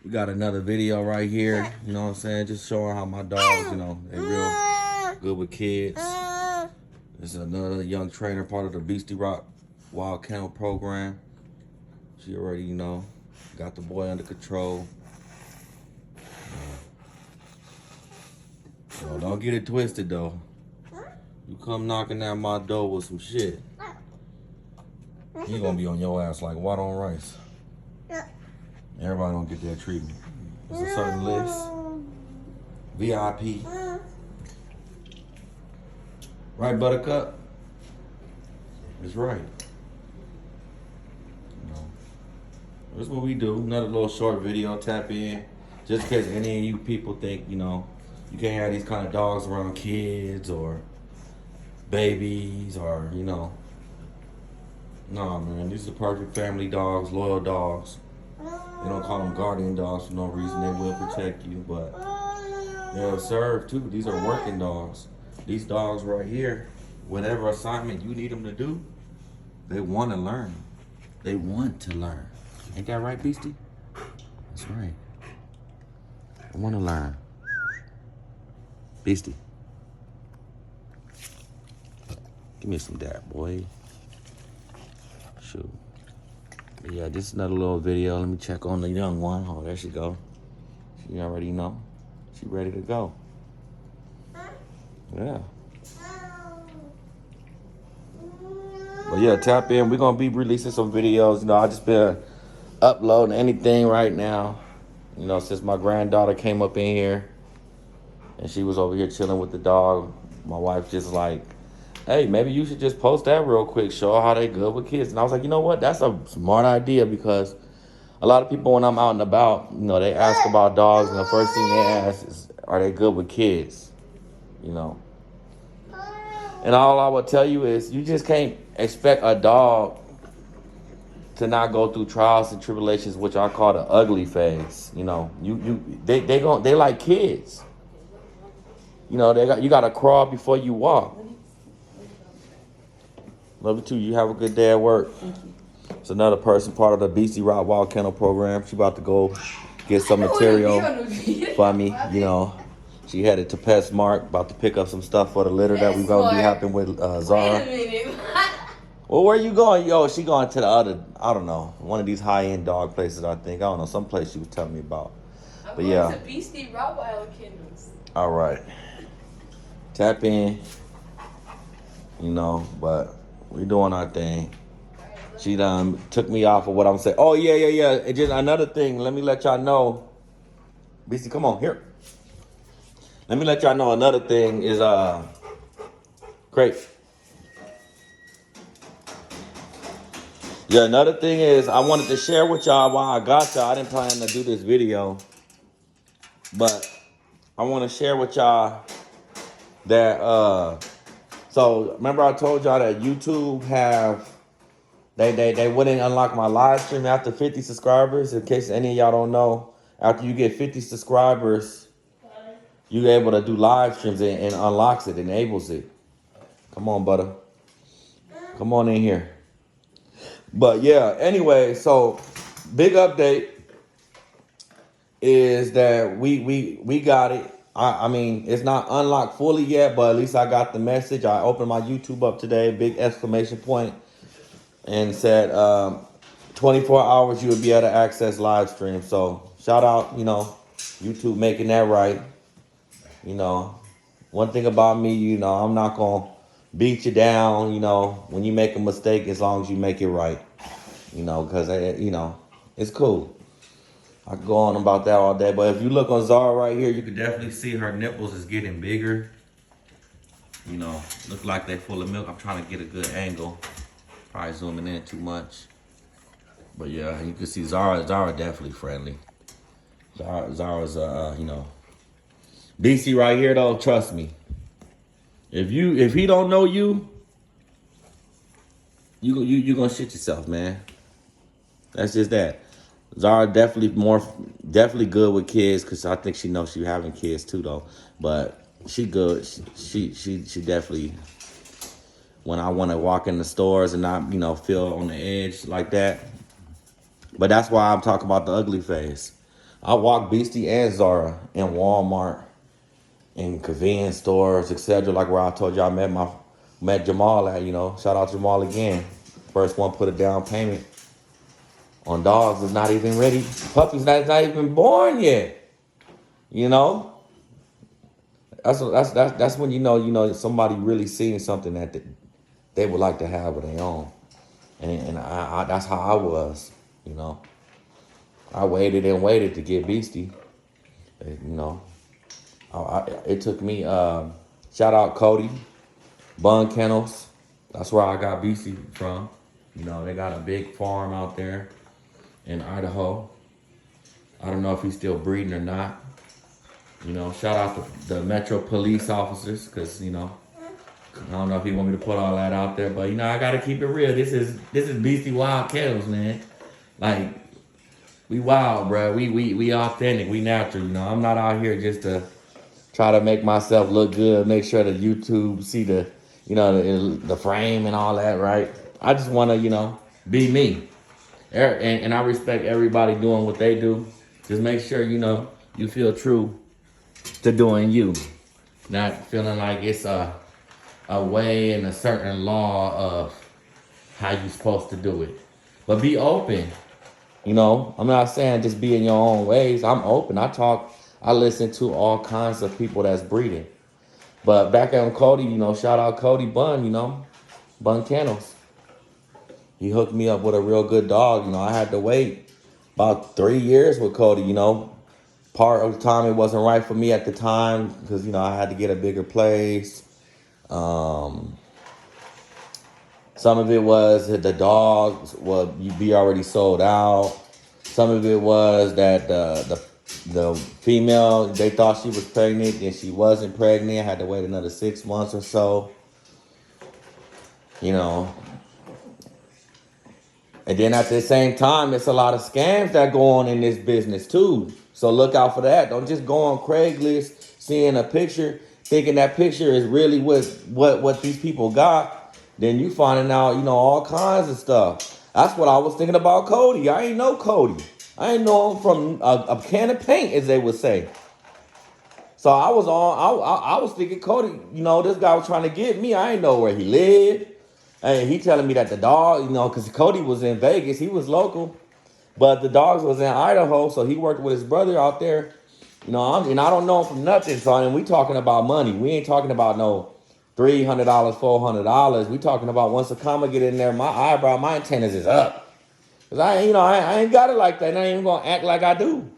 We got another video right here. You know what I'm saying? Just showing how my dogs, they real good with kids. This is another young trainer, part of the Beastie Rock Wild Kennel program. She already, got the boy under control. So don't get it twisted though. You come knocking at my door with some shit, he gonna be on your ass like water on rice. Everybody don't get that treatment. It's a certain list. VIP. Right, Buttercup? That's right. That's what we do. Another little short video, tap in. Just in case any of you people think, you can't have these kind of dogs around kids or babies or, Nah, man, these are perfect family dogs, loyal dogs. They don't call them guardian dogs for no reason. They will protect you, but they'll serve too. These are working dogs. These dogs right here, whatever assignment you need them to do, they want to learn. They want to learn. Ain't that right, Beastie? That's right. I want to learn. Beastie. Give me some dab, boy. Shoot. Yeah, this is another little video. Let me check on the young one. Oh, there she go. She already know. She ready to go. Yeah. But yeah, tap in. We're going to be releasing some videos. I just been uploading anything right now. Since my granddaughter came up in here and she was over here chilling with the dog, my wife just like, hey, maybe you should just post that real quick, show how they good with kids. And I was like, you know what? That's a smart idea, because a lot of people when I'm out and about, they ask about dogs, and the first thing they ask is, are they good with kids? And all I would tell you is, you just can't expect a dog to not go through trials and tribulations, which I call the ugly phase. They like kids. You gotta crawl before you walk. Love you too. You have a good day at work. It's another person, part of the Beastie Rock Wild Kennel program. She about to go get some material for me. She headed to PetSmart, about to pick up some stuff for the litter that we're gonna be having with Zara. Wait a minute. Well, where you going? Yo, she going to the other, I don't know, one of these high-end dog places, I think. I don't know, some place she was telling me about. I'm but going yeah. to Beastie Rock Wild Kennels. All right. Tap in. But we doing our thing. She done took me off of what I'm saying. Oh, yeah. And just another thing, let me let y'all know. Beastie, come on, here. Let me let y'all know another thing is, great. Yeah, another thing is, I wanted to share with y'all why I got y'all. I didn't plan to do this video, but I want to share with y'all that, so remember I told y'all that YouTube they wouldn't unlock my live stream after 50 subscribers. In case any of y'all don't know, after you get 50 subscribers, you're able to do live streams and unlocks it, enables it. Come on, butter. Come on in here. But yeah, anyway, so big update is that we got it. I mean, it's not unlocked fully yet, but at least I got the message. I opened my YouTube up today, big exclamation point, and said 24 hours you would be able to access live stream. So shout out, YouTube making that right. One thing about me, I'm not going to beat you down, when you make a mistake, as long as you make it right, because, it's cool. I could go on about that all day, but if you look on Zara right here, you can definitely see her nipples is getting bigger. Look like they full of milk. I'm trying to get a good angle. Probably zooming in too much. But yeah, you can see Zara definitely friendly. Zara's, DC right here though, trust me. If he don't know you gonna shit yourself, man. That's just that. Zara definitely good with kids, because I think she knows she having kids too though. But she good. She definitely, when I want to walk in the stores and not feel on the edge like that. But that's why I'm talking about the ugly phase. I walk Beastie and Zara in Walmart, in convenience stores, etc. Like where I told you I met Jamal at. Shout out Jamal again. First one put a down payment on dogs is not even ready. Puppies not even born yet. You know, that's when somebody really seeing something that they would like to have of their own. And I that's how I was. You know, I waited and waited to get Beastie. You know, it took me. Shout out Cody, Bun Kennels. That's where I got Beastie from. They got a big farm out there in Idaho. I don't know if he's still breeding or not. Shout out to the Metro police officers, because I don't know if he want me to put all that out there, but I gotta keep it real. This is Beastie Wild Kennels, man. Like, we wild, bro. We authentic. We natural. I'm not out here just to try to make myself look good, make sure that YouTube see the frame and all that, right? I just want to, be me. And I respect everybody doing what they do. Just make sure, you feel true to doing you. Not feeling like it's a way and a certain law of how you're supposed to do it. But be open. I'm not saying just be in your own ways. I'm open. I listen to all kinds of people that's breeding. But back on Cody, shout out Cody Bun, Bun Kennels. He hooked me up with a real good dog. I had to wait about 3 years with Cody, Part of the time it wasn't right for me at the time because, I had to get a bigger place. Some of it was that the dogs would be already sold out. Some of it was that the female, they thought she was pregnant and she wasn't pregnant. I had to wait another 6 months or so. And then at the same time, it's a lot of scams that go on in this business too. So look out for that. Don't just go on Craigslist, seeing a picture, thinking that picture is really what these people got. Then you finding out, all kinds of stuff. That's what I was thinking about Cody. I ain't know Cody. I ain't know him from a can of paint, as they would say. So I was thinking Cody, this guy was trying to get me. I ain't know where he lived. And he telling me that the dog, because Cody was in Vegas, he was local, but the dogs was in Idaho, so he worked with his brother out there. And I don't know him from nothing, son. And we talking about money. We ain't talking about no $300, $400. We talking about once a comma get in there, my antennas is up. Cause I ain't got it like that. And I ain't even gonna act like I do.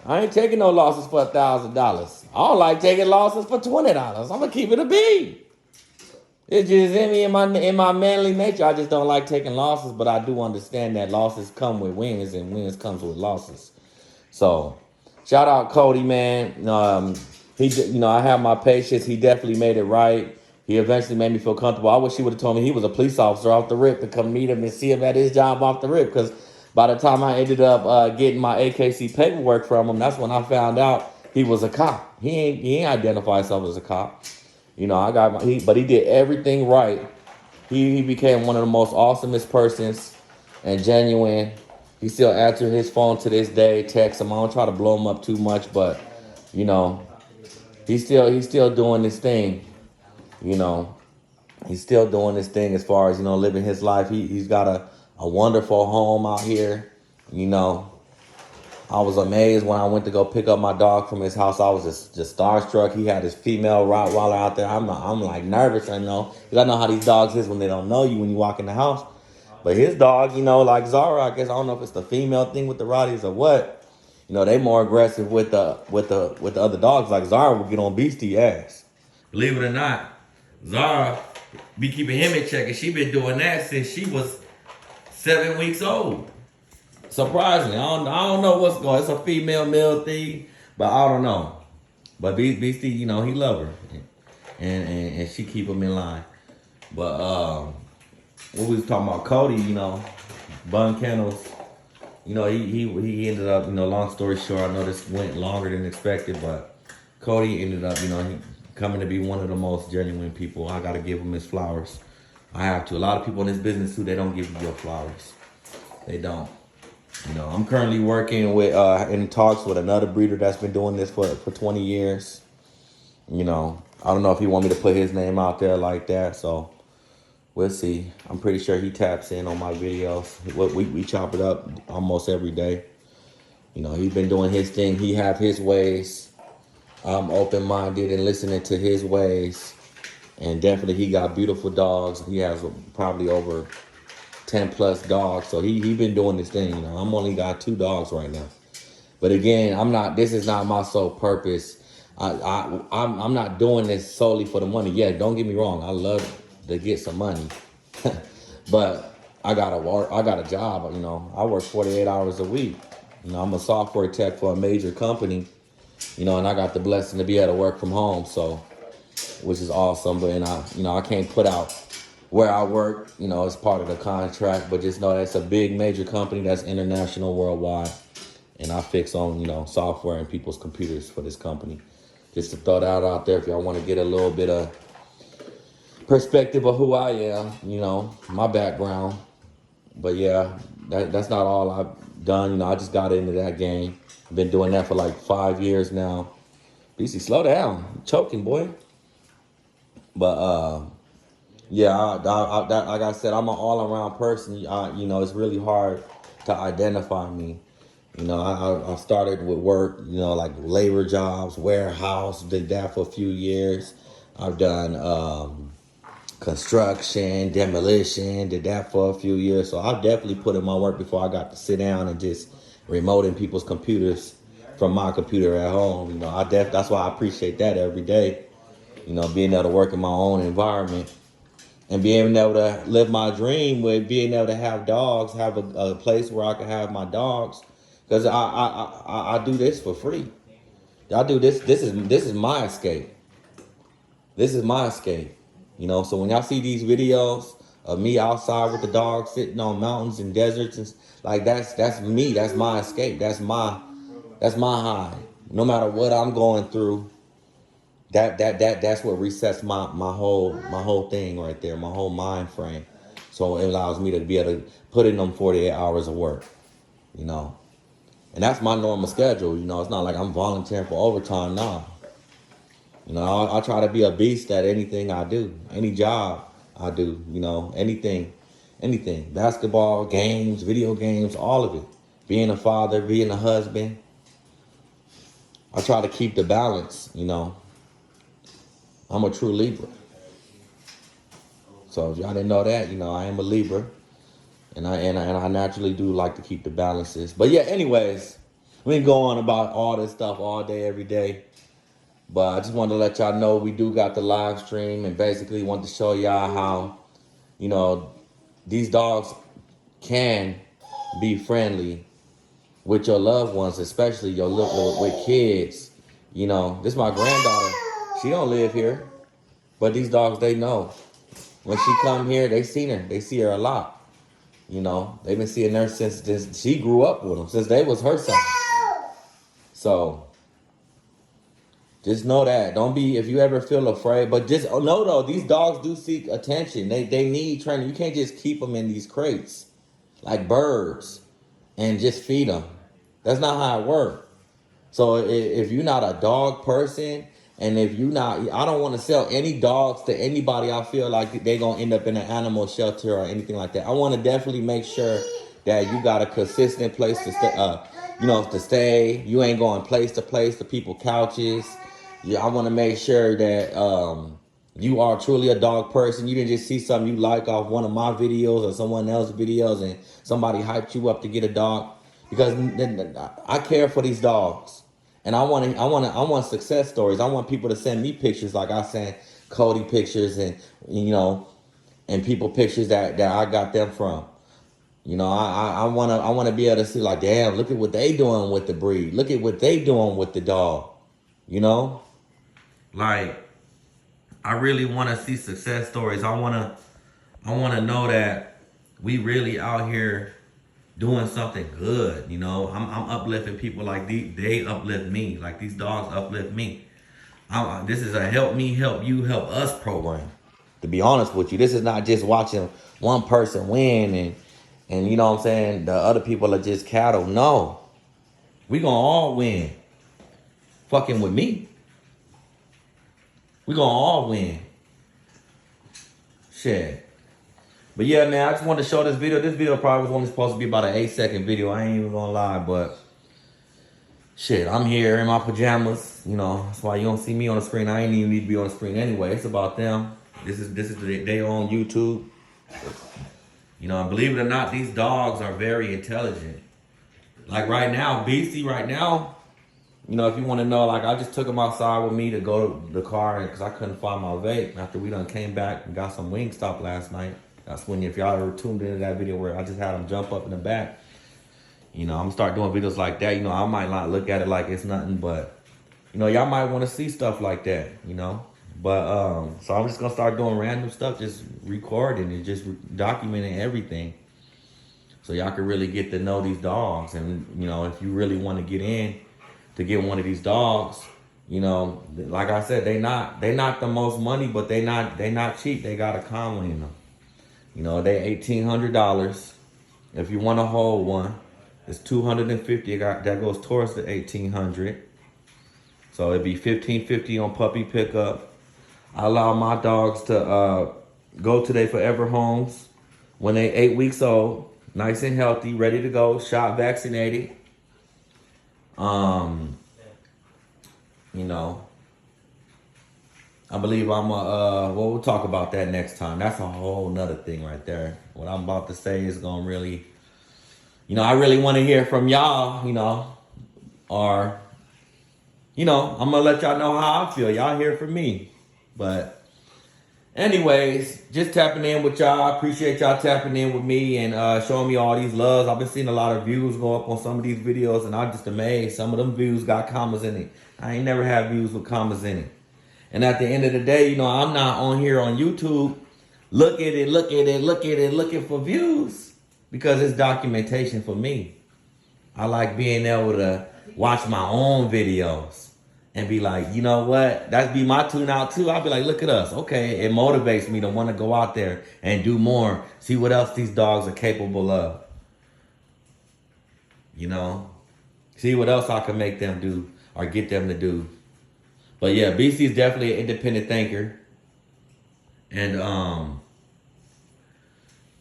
I ain't taking no losses for $1,000. I don't like taking losses for $20. I'm gonna keep it a beat. It's just in me, in my manly nature. I just don't like taking losses, but I do understand that losses come with wins and wins comes with losses. So, shout out Cody, man. I have my patience. He definitely made it right. He eventually made me feel comfortable. I wish he would have told me he was a police officer off the rip to come meet him and see him at his job off the rip. Because by the time I ended up getting my AKC paperwork from him, that's when I found out he was a cop. He ain't identify himself as a cop. But he did everything right. He became one of the most awesomest persons and genuine. He still answers his phone to this day, text him. I don't try to blow him up too much, but he's still doing this thing. He's still doing this thing as far as living his life. He's got a wonderful home out here. I was amazed when I went to go pick up my dog from his house. I was just starstruck. He had his female Rottweiler out there. I'm like nervous, because I know how these dogs is when they don't know you when you walk in the house. But his dog, like Zara, I guess I don't know if it's the female thing with the Rotties or what. They more aggressive with the other dogs. Like Zara will get on Beastie ass. Believe it or not, Zara be keeping him in check, and she been doing that since she was 7 weeks old. Surprisingly, I don't know what's going on. It's a female-male thing, but I don't know. But Beastie, he love her. And she keep him in line. But what we was talking about, Cody, Bun Kennels, he ended up, long story short, I know this went longer than expected, but Cody ended up, he coming to be one of the most genuine people. I got to give him his flowers. I have to. A lot of people in this business, too, they don't give you your flowers. They don't. You know, I'm currently working with in talks with another breeder that's been doing this for 20 years. You know, I don't know if he want me to put his name out there like that, so we'll see. I'm pretty sure he taps in on my videos. We chop it up almost every day. You know, he's been doing his thing. He have his ways. I'm open-minded and listening to his ways. And definitely he got beautiful dogs. He has probably over 10 plus dogs. So he been doing this thing. You know, I'm only got 2 dogs right now. But again, this is not my sole purpose. I'm not doing this solely for the money. Yeah, don't get me wrong. I love to get some money. But I got a job, you know. I work 48 hours a week. You know, I'm a software tech for a major company, you know, and I got the blessing to be able to work from home, so, which is awesome. But, and I can't put out where I work, you know, as part of the contract, but just know that's a big major company that's international, worldwide. And I fix on, you know, software and people's computers for this company. Just to throw that out there if y'all want to get a little bit of perspective of who I am, you know, my background. But yeah, that's not all I've done. You know, I just got into that game. I've been doing that for like 5 years now. BC, slow down. You're choking, boy. But yeah, like I said, I'm an all-around person. You know, it's really hard to identify me. You know, I started with work, you know, like labor jobs, warehouse, did that for a few years. I've done construction, demolition, did that for a few years. So I definitely put in my work before I got to sit down and just remote in people's computers from my computer at home. You know, that's why I appreciate that every day. You know, being able to work in my own environment and being able to live my dream with being able to have dogs, have a place where I can have my dogs. Because I do this for free. I do this. This is my escape. This is my escape. You know, so when y'all see these videos of me outside with the dogs sitting on mountains and deserts and like that's me. That's my escape. That's my high. No matter what I'm going through, that's what resets my whole thing right there, my whole mind frame. So it allows me to be able to put in them 48 hours of work, you know. And that's my normal schedule, you know. It's not like I'm volunteering for overtime now. You know, I try to be a beast at anything I do, any job I do, you know, anything, basketball, games, video games, all of it. Being a father, being a husband. I try to keep the balance, you know. I'm a true Libra. So if y'all didn't know that, you know, I am a Libra. And I naturally do like to keep the balances. But yeah, anyways, we can go on about all this stuff all day, every day. But I just wanted to let y'all know we do got the live stream and basically want to show y'all how, you know, these dogs can be friendly with your loved ones, especially your with kids. You know, this is my granddaughter. She don't live here, but these dogs, they know. When she come here, they seen her. They see her a lot. You know, they've been seeing her since she grew up with them, since they was her son. So just know that. Don't be, if you ever feel afraid, but just know though, these dogs do seek attention. They need training. You can't just keep them in these crates like birds and just feed them. That's not how it works. So if you're not a dog person, and if you're not, I don't want to sell any dogs to anybody. I feel like they're going to end up in an animal shelter or anything like that. I want to definitely make sure that you got a consistent place to stay, you know, to stay. You ain't going place to place to people couches. Yeah, I want to make sure that you are truly a dog person. You didn't just see something you like off one of my videos or someone else's videos and somebody hyped you up to get a dog. Because I care for these dogs. And I want success stories. I want people to send me pictures like I sent Cody pictures and, you know, and people pictures that I got them from. You know, I want to be able to see like, damn, look at what they doing with the breed. Look at what they doing with the dog. You know? Like, I really want to see success stories. I want to know that we really out here doing something good. You know, I'm uplifting people like they uplift me. Like these dogs uplift me. This is a help me, help you, help us program. To be honest with you, this is not just watching one person win And you know what I'm saying? The other people are just cattle. No. We gonna all win. Fucking with me. We gonna all win. Shit. But yeah, man, I just wanted to show this video. This video probably was only supposed to be about an 8-second video. I ain't even gonna lie, but shit, I'm here in my pajamas. You know, that's why you don't see me on the screen. I ain't even need to be on the screen anyway. It's about them. This is they on YouTube. You know, and believe it or not, these dogs are very intelligent. Like right now, BC right now, you know, if you want to know, like I just took him outside with me to go to the car because I couldn't find my vape after we done came back and got some Wingstop last night. That's when, if y'all ever tuned into that video where I just had him jump up in the back, you know, I'm gonna start doing videos like that. You know, I might not look at it like it's nothing, but you know, y'all might want to see stuff like that, you know. But so I'm just gonna start doing random stuff, just recording and just documenting everything, so y'all can really get to know these dogs. And you know, if you really want to get in to get one of these dogs, you know, like I said, they not the most money, but they not cheap. They got a common in them. You know, they $1,800. If you want to hold one, it's $250. That goes towards the $1,800. So it'd be $1,550 on puppy pickup. I allow my dogs to go to their forever homes when they 8 weeks old, nice and healthy, ready to go, shot, vaccinated. You know, I believe well, we'll talk about that next time. That's a whole nother thing right there. What I'm about to say is gonna really, you know, I really want to hear from y'all, you know, or, you know, I'm gonna let y'all know how I feel. Y'all hear from me. But anyways, just tapping in with y'all. I appreciate y'all tapping in with me and showing me all these loves. I've been seeing a lot of views go up on some of these videos, and I'm just amazed. Some of them views got commas in it. I ain't never had views with commas in it. And at the end of the day, you know, I'm not on here on YouTube looking for views, because it's documentation for me. I like being able to watch my own videos and be like, you know what? That'd be my tune out too. I'll be like, look at us. Okay, it motivates me to want to go out there and do more, see what else these dogs are capable of. You know, see what else I can make them do or get them to do. But yeah, BC is definitely an independent thinker. And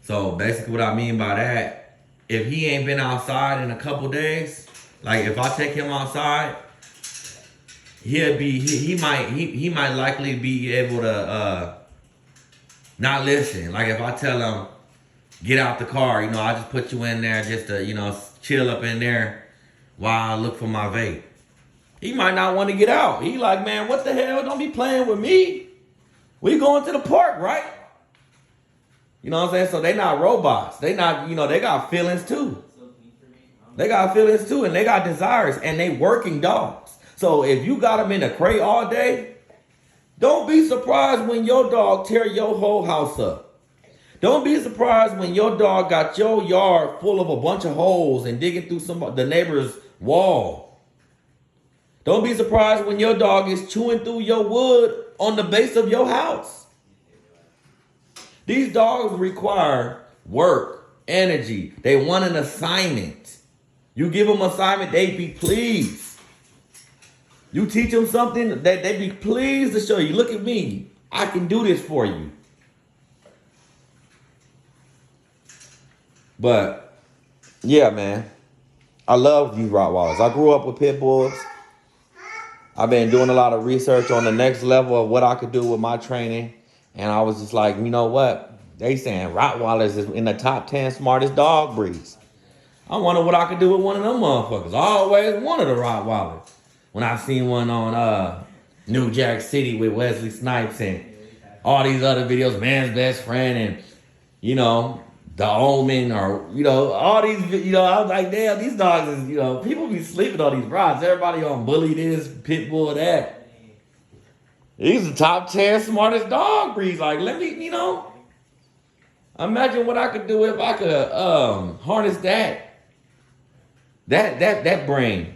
so basically what I mean by that, if he ain't been outside in a couple days, like if I take him outside, he might likely be able to not listen. Like if I tell him, get out the car, you know, I just put you in there just to, you know, chill up in there while I look for my vape. He might not want to get out. He like, man, what the hell? Don't be playing with me. We going to the park, right? You know what I'm saying? So they not robots. They not, you know, they got feelings too. They got feelings too, and they got desires, and they working dogs. So if you got them in a crate all day, don't be surprised when your dog tear your whole house up. Don't be surprised when your dog got your yard full of a bunch of holes and digging through the neighbor's wall. Don't be surprised when your dog is chewing through your wood on the base of your house. These dogs require work, energy. They want an assignment. You give them an assignment, they be pleased. You teach them something, that they be pleased to show you. Look at me. I can do this for you. But, yeah, man. I love these Rottweilers. I grew up with pit bulls. I've been doing a lot of research on the next level of what I could do with my training. And I was just like, you know what? They saying Rottweilers is in the top 10 smartest dog breeds. I wonder what I could do with one of them motherfuckers. I always wanted a Rottweiler. When I seen one on New Jack City with Wesley Snipes and all these other videos, Man's Best Friend and, you know, The Omen, or, you know, all these, you know, I was like, damn, these dogs is, you know, people be sleeping on these rods. Everybody on Bully this, Pitbull that. These are the top 10 smartest dog breeds. Like, let me, you know, imagine what I could do if I could harness that brain,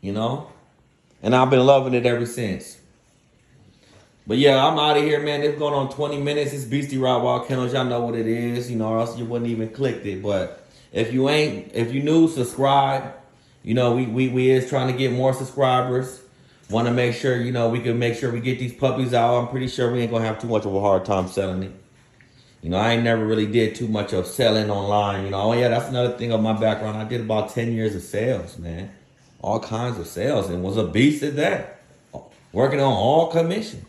you know? And I've been loving it ever since. But yeah, I'm out of here, man. It's going on 20 minutes. It's Beastie Rod Wild Kennels. Y'all know what it is, you know, or else you wouldn't even clicked it. But if you new, subscribe. You know, we is trying to get more subscribers. Want to make sure, you know, we can make sure we get these puppies out. I'm pretty sure we ain't gonna have too much of a hard time selling it. You know, I ain't never really did too much of selling online. You know, oh yeah, that's another thing of my background. I did about 10 years of sales, man. All kinds of sales, and was a beast at that. Working on all commission.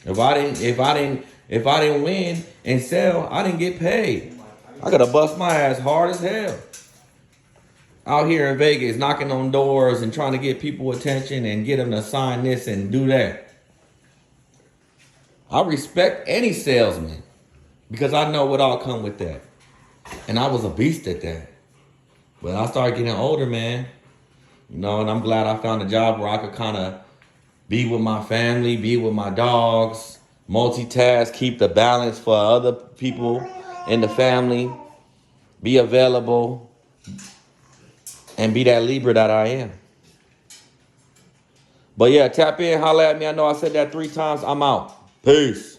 If I didn't win and sell, I didn't get paid. I gotta bust my ass hard as hell. Out here in Vegas, knocking on doors and trying to get people attention and get them to sign this and do that. I respect any salesman because I know what all come with that. And I was a beast at that. But I started getting older, man. You know, and I'm glad I found a job where I could kind of be with my family, be with my dogs, multitask, keep the balance for other people in the family, be available, and be that Libra that I am. But yeah, tap in, holla at me. I know I said that 3 times. I'm out. Peace.